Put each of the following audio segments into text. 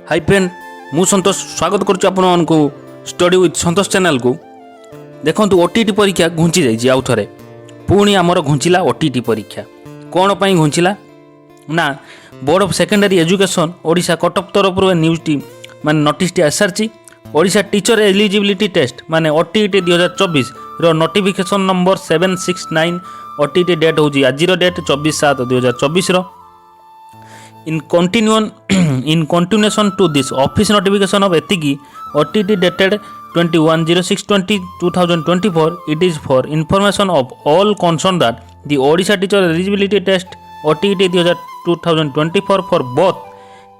High friend मु संतोष स्वागत करुच्ची आपको स्टडी विथ संतोष चैनल को। देखो ओटीटी परीक्षा घुंची जाइए आउ थे पुणी आमर घुंचला ओटीटी परीक्षा कौन पर घुंचला ना board of secondary education Odisha Cuttack तरफ न्यूज टी माने नोटिस टी आसारची ओडिशा टीचर एलिजिबिलिटी टेस्ट माने ओटीटी 2024 रो नोटिफिकेशन नंबर 769 ओटीटी डेट हूँ आज डेट 24/7/2024 रो in continuation to this office notification of etiki OTT dated 21/06/2024 it is for information of all concerned that the Odisha teacher eligibility test OTT 2024 for both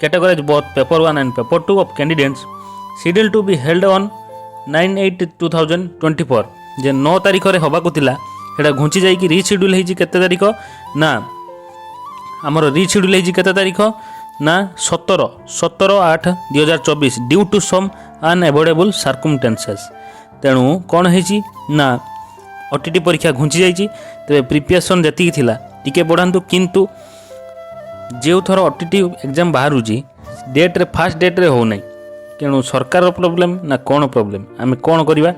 categories both paper 1 and paper 2 of candidates scheduled to be held on 9/8/2024 जे 9 तारिख रे होबा को थिला हेडा घुंची जाई कि reschedule hazy केते तारिख ना आमर रीशेड्यूल होती केते तारीख ना 17/8/2024 ड्यू टू सम अनएवोइडेबल सर्कमस्टेंसेस। तेणु कौन है ना ओटीटी परीक्षा घुंची जाइए तेरे प्रिपरेशन जी थिला टिके बढ़ातु किंतु जो थर ओटीटी एग्जाम बाहर डेट्रे फास्ट डेट्रे हो ना तेणु सरकार प्रोब्लेम ना कौन प्रोब्लेम आम कौन करवा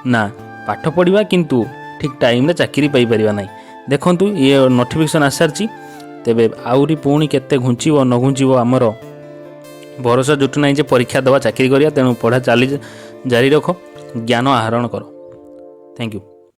ना पाठ पढ़ा किंतु ठीक टाइम चाकरी पाइपर ना। देखु ये नोटिफिकेशन आसारची तेबे आउरी पुणी केते घुंचीब न घुंचीब आमर भरोसा जुटू ना जे परीक्षा दवा चाकरी करिया। तेणु पढ़ा चली जारी रख ज्ञान आहरण कर। Thank you.